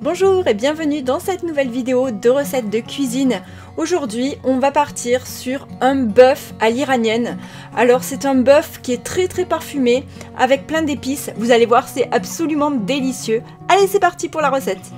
Bonjour et bienvenue dans cette nouvelle vidéo de recettes de cuisine. Aujourd'hui, on va partir sur un bœuf à l'iranienne. Alors c'est un bœuf qui est très parfumé avec plein d'épices. Vous allez voir, c'est absolument délicieux. Allez, c'est parti pour la recette.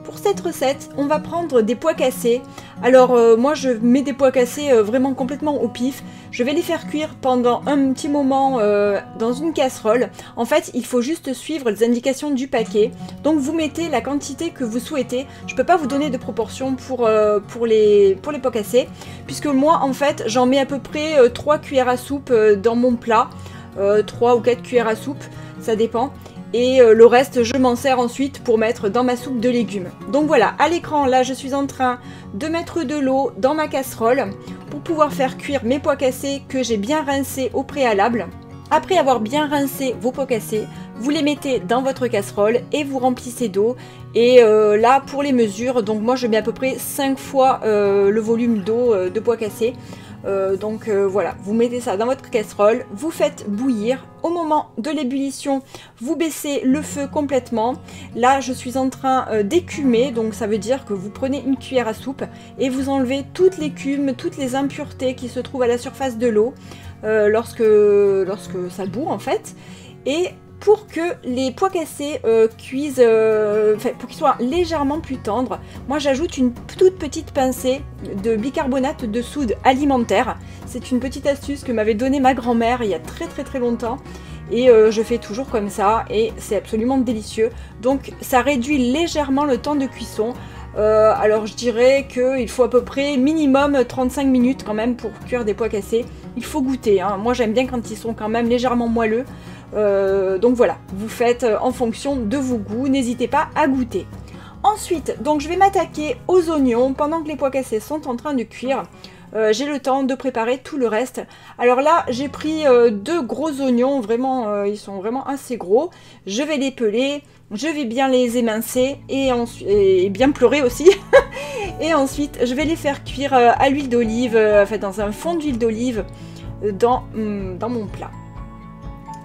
Pour cette recette, on va prendre des pois cassés. Alors moi je mets des pois cassés vraiment complètement au pif. Je vais les faire cuire pendant un petit moment dans une casserole. En fait, il faut juste suivre les indications du paquet. Donc vous mettez la quantité que vous souhaitez. Je ne peux pas vous donner de proportion pour les pois cassés, puisque moi en fait j'en mets à peu près 3 cuillères à soupe dans mon plat. 3 ou 4 cuillères à soupe, ça dépend. Et le reste, je m'en sers ensuite pour mettre dans ma soupe de légumes. Donc voilà, à l'écran, là, je suis en train de mettre de l'eau dans ma casserole pour pouvoir faire cuire mes pois cassés que j'ai bien rincés au préalable. Après avoir bien rincé vos pois cassés, vous les mettez dans votre casserole et vous remplissez d'eau. Et là, pour les mesures, donc moi, je mets à peu près 5 fois le volume d'eau de pois cassés. Voilà, vous mettez ça dans votre casserole, vous faites bouillir. Au moment de l'ébullition, vous baissez le feu complètement. Là, je suis en train d'écumer, donc ça veut dire que vous prenez une cuillère à soupe et vous enlevez toute l'écume, toutes les impuretés qui se trouvent à la surface de l'eau lorsque ça bout en fait. Et pour que les pois cassés cuisent, pour qu'ils soient légèrement plus tendres, moi j'ajoute une toute petite pincée de bicarbonate de soude alimentaire. C'est une petite astuce que m'avait donnée ma grand-mère il y a très longtemps. Et je fais toujours comme ça et c'est absolument délicieux. Donc ça réduit légèrement le temps de cuisson. Alors je dirais qu'il faut à peu près minimum 35 minutes quand même pour cuire des pois cassés. Il faut goûter, hein. Moi j'aime bien quand ils sont quand même légèrement moelleux. Donc voilà, vous faites en fonction de vos goûts, n'hésitez pas à goûter. Ensuite, donc je vais m'attaquer aux oignons pendant que les pois cassés sont en train de cuire. J'ai le temps de préparer tout le reste. Alors là, j'ai pris 2 gros oignons, vraiment, ils sont vraiment assez gros. Je vais les peler, je vais bien les émincer et bien pleurer aussi. Et ensuite, je vais les faire cuire à l'huile d'olive, dans un fond d'huile d'olive dans mon plat.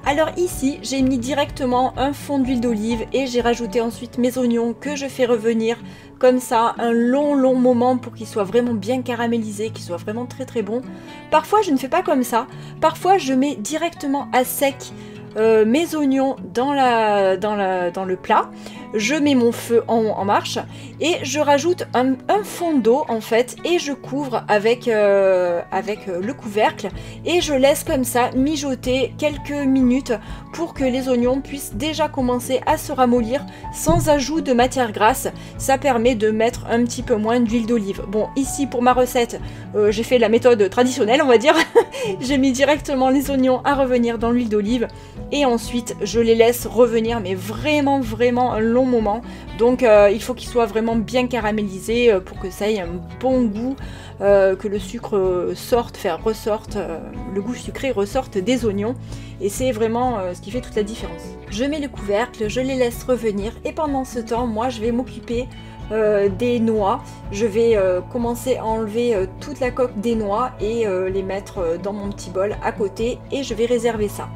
Alors ici, j'ai mis directement un fond d'huile d'olive et j'ai rajouté ensuite mes oignons que je fais revenir comme ça un long moment pour qu'ils soient vraiment bien caramélisés, qu'ils soient vraiment très bons. Parfois, je ne fais pas comme ça. Parfois, je mets directement à sec mes oignons dans le plat. Je mets mon feu en marche et je rajoute un fond d'eau en fait et je couvre avec le couvercle et je laisse comme ça mijoter quelques minutes pour que les oignons puissent déjà commencer à se ramollir sans ajout de matière grasse. Ça permet de mettre un petit peu moins d'huile d'olive. Bon, ici pour ma recette, j'ai fait la méthode traditionnelle on va dire. J'ai mis directement les oignons à revenir dans l'huile d'olive et ensuite je les laisse revenir mais vraiment un long moment. Donc il faut qu'ils soient vraiment bien caramélisés pour que ça ait un bon goût, que le sucre ressorte, le goût sucré ressorte des oignons et c'est vraiment ce qui fait toute la différence. Je mets le couvercle, je les laisse revenir et pendant ce temps moi je vais m'occuper des noix. Je vais commencer à enlever toute la coque des noix et les mettre dans mon petit bol à côté et je vais réserver ça.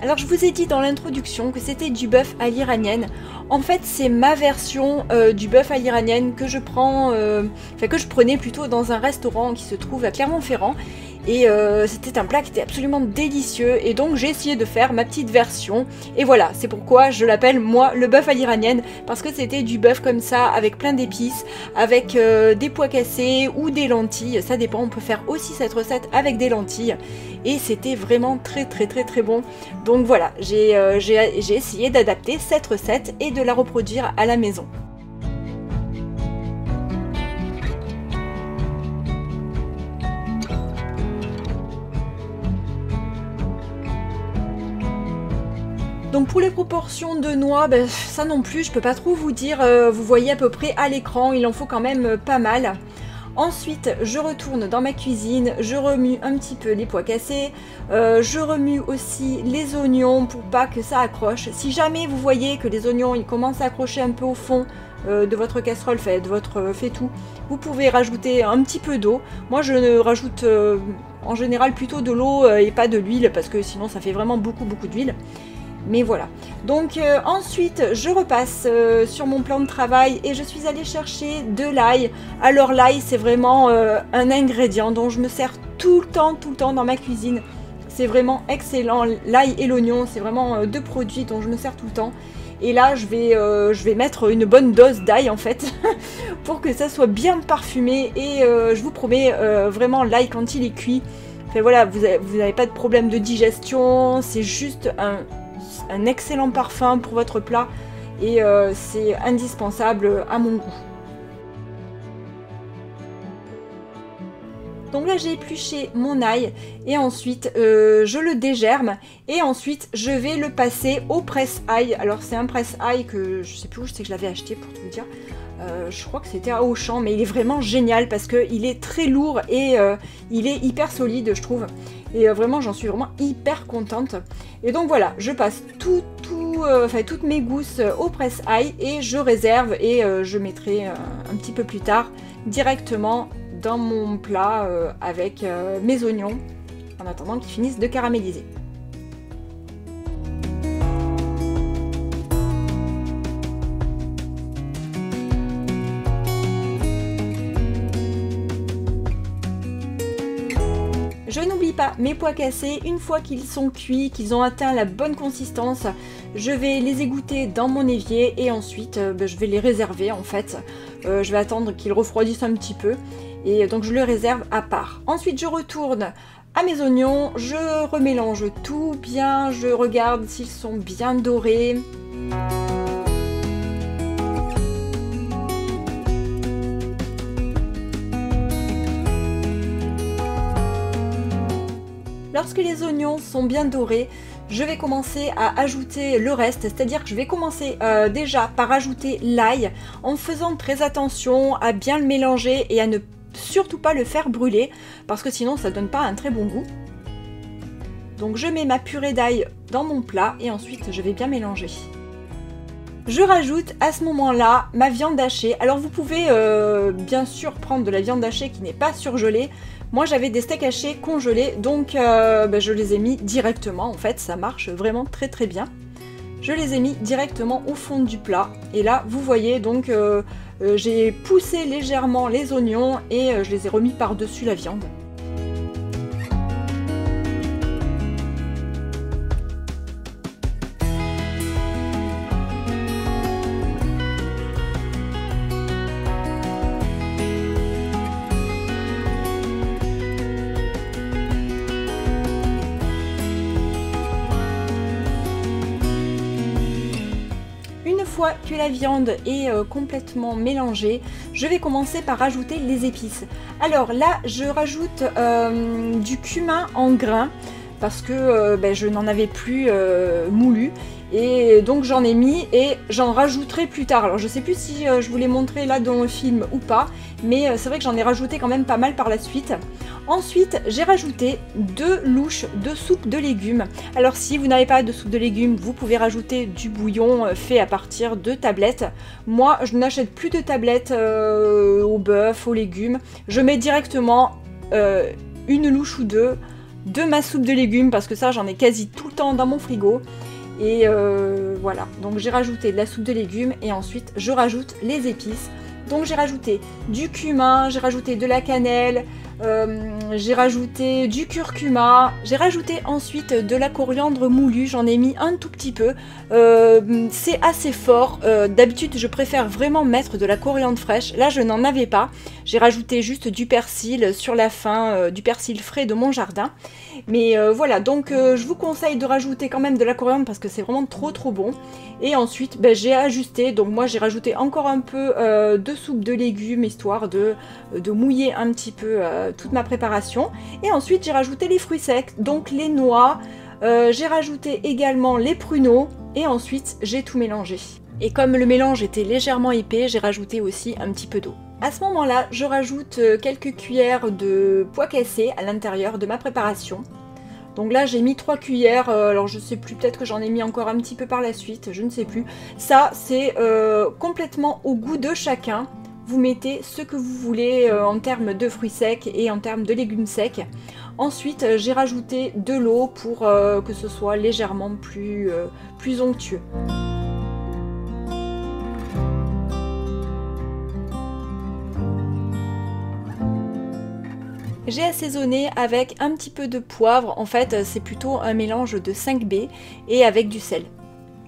Alors je vous ai dit dans l'introduction que c'était du bœuf à l'iranienne. En fait c'est ma version du bœuf à l'iranienne que je prenais plutôt dans un restaurant qui se trouve à Clermont-Ferrand. Et c'était un plat qui était absolument délicieux et donc j'ai essayé de faire ma petite version et voilà, c'est pourquoi je l'appelle moi le bœuf à l'iranienne, parce que c'était du bœuf comme ça avec plein d'épices, avec des pois cassés ou des lentilles, ça dépend, on peut faire aussi cette recette avec des lentilles et c'était vraiment très bon. Donc voilà, j'ai essayé d'adapter cette recette et de la reproduire à la maison. Donc pour les proportions de noix, ça non plus, je peux pas trop vous dire, vous voyez à peu près à l'écran, il en faut quand même pas mal. Ensuite, je retourne dans ma cuisine, je remue un petit peu les pois cassés, je remue aussi les oignons pour pas que ça accroche. Si jamais vous voyez que les oignons ils commencent à accrocher un peu au fond de votre casserole, de votre faitout, vous pouvez rajouter un petit peu d'eau. Moi je rajoute en général plutôt de l'eau et pas de l'huile parce que sinon ça fait vraiment beaucoup d'huile. Mais voilà. Donc ensuite, je repasse sur mon plan de travail et je suis allée chercher de l'ail. Alors l'ail, c'est vraiment un ingrédient dont je me sers tout le temps dans ma cuisine. C'est vraiment excellent. L'ail et l'oignon, c'est vraiment deux produits dont je me sers tout le temps. Et là, je vais mettre une bonne dose d'ail en fait, pour que ça soit bien parfumé. Et je vous promets, vraiment, l'ail quand il est cuit, enfin, voilà, vous n'avez pas de problème de digestion. C'est juste un excellent parfum pour votre plat et c'est indispensable à mon goût. Donc là j'ai épluché mon ail et ensuite je le dégerme et ensuite je vais le passer au presse-ail. Alors c'est un presse-ail que je sais plus où, je sais que je l'avais acheté pour tout vous dire. Je crois que c'était à Auchan, mais il est vraiment génial parce qu'il est très lourd et il est hyper solide je trouve. Et vraiment j'en suis vraiment hyper contente. Et donc voilà, je passe toutes mes gousses au presse-ail et je réserve et je mettrai un petit peu plus tard directement dans mon plat avec mes oignons en attendant qu'ils finissent de caraméliser. Je n'oublie pas mes pois cassés, une fois qu'ils sont cuits, qu'ils ont atteint la bonne consistance, je vais les égoutter dans mon évier et ensuite je vais les réserver en fait. Je vais attendre qu'ils refroidissent un petit peu et donc je les réserve à part. Ensuite je retourne à mes oignons, je remélange tout bien, je regarde s'ils sont bien dorés. Lorsque les oignons sont bien dorés, je vais commencer à ajouter le reste, c'est-à-dire que je vais commencer déjà par ajouter l'ail en faisant très attention à bien le mélanger et à ne surtout pas le faire brûler parce que sinon ça donne pas un très bon goût. Donc je mets ma purée d'ail dans mon plat et ensuite je vais bien mélanger. Je rajoute à ce moment-là ma viande hachée. Alors vous pouvez bien sûr prendre de la viande hachée qui n'est pas surgelée. Moi j'avais des steaks hachés congelés, donc je les ai mis directement, en fait ça marche vraiment très bien. Je les ai mis directement au fond du plat, et là vous voyez donc j'ai poussé légèrement les oignons et je les ai remis par-dessus la viande. Une fois que la viande est complètement mélangée, je vais commencer par rajouter les épices. Alors là, je rajoute du cumin en grains parce que je n'en avais plus moulu. Et donc j'en ai mis et j'en rajouterai plus tard. Alors je sais plus si je vous l'ai montré là dans le film ou pas, mais c'est vrai que j'en ai rajouté quand même pas mal par la suite. Ensuite j'ai rajouté 2 louches de soupe de légumes. Alors si vous n'avez pas de soupe de légumes, vous pouvez rajouter du bouillon fait à partir de tablettes. Moi je n'achète plus de tablettes au bœuf, aux légumes. Je mets directement une louche ou deux de ma soupe de légumes parce que ça j'en ai quasi tout le temps dans mon frigo. Et voilà, donc j'ai rajouté de la soupe de légumes et ensuite je rajoute les épices. Donc j'ai rajouté du cumin, j'ai rajouté de la cannelle, j'ai rajouté du curcuma, j'ai rajouté ensuite de la coriandre moulue, j'en ai mis un tout petit peu. C'est assez fort, d'habitude je préfère vraiment mettre de la coriandre fraîche, là je n'en avais pas. J'ai rajouté juste du persil sur la fin, du persil frais de mon jardin. Mais voilà, donc je vous conseille de rajouter quand même de la coriandre parce que c'est vraiment trop bon. Et ensuite j'ai ajusté, donc moi j'ai rajouté encore un peu de soupe de légumes histoire de mouiller un petit peu toute ma préparation. Et ensuite j'ai rajouté les fruits secs, donc les noix, j'ai rajouté également les pruneaux et ensuite j'ai tout mélangé. Et comme le mélange était légèrement épais, j'ai rajouté aussi un petit peu d'eau. À ce moment-là, je rajoute quelques cuillères de pois cassés à l'intérieur de ma préparation. Donc là j'ai mis 3 cuillères, alors je sais plus, peut-être que j'en ai mis encore un petit peu par la suite, je ne sais plus. Ça c'est complètement au goût de chacun. Vous mettez ce que vous voulez en termes de fruits secs et en termes de légumes secs. Ensuite j'ai rajouté de l'eau pour que ce soit légèrement plus onctueux. J'ai assaisonné avec un petit peu de poivre, en fait c'est plutôt un mélange de 5B et avec du sel.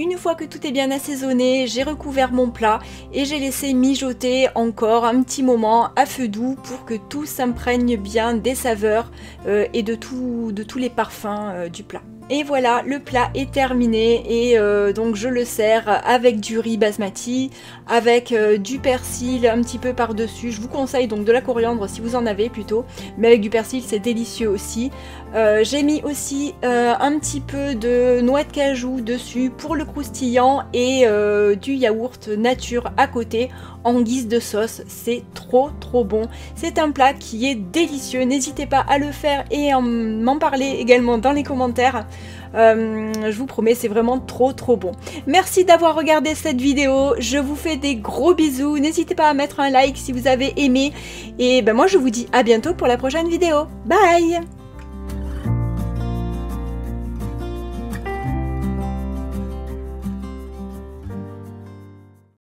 Une fois que tout est bien assaisonné, j'ai recouvert mon plat et j'ai laissé mijoter encore un petit moment à feu doux pour que tout s'imprègne bien des saveurs et de tous les parfums du plat. Et voilà, le plat est terminé et donc je le sers avec du riz basmati, avec du persil un petit peu par-dessus. Je vous conseille donc de la coriandre si vous en avez plutôt, mais avec du persil c'est délicieux aussi. J'ai mis aussi un petit peu de noix de cajou dessus pour le croustillant et du yaourt nature à côté en guise de sauce. C'est trop bon. C'est un plat qui est délicieux. N'hésitez pas à le faire et à m'en parler également dans les commentaires. Je vous promets, c'est vraiment trop bon. Merci d'avoir regardé cette vidéo. Je vous fais des gros bisous. N'hésitez pas à mettre un like si vous avez aimé. Et ben moi je vous dis à bientôt pour la prochaine vidéo. Bye!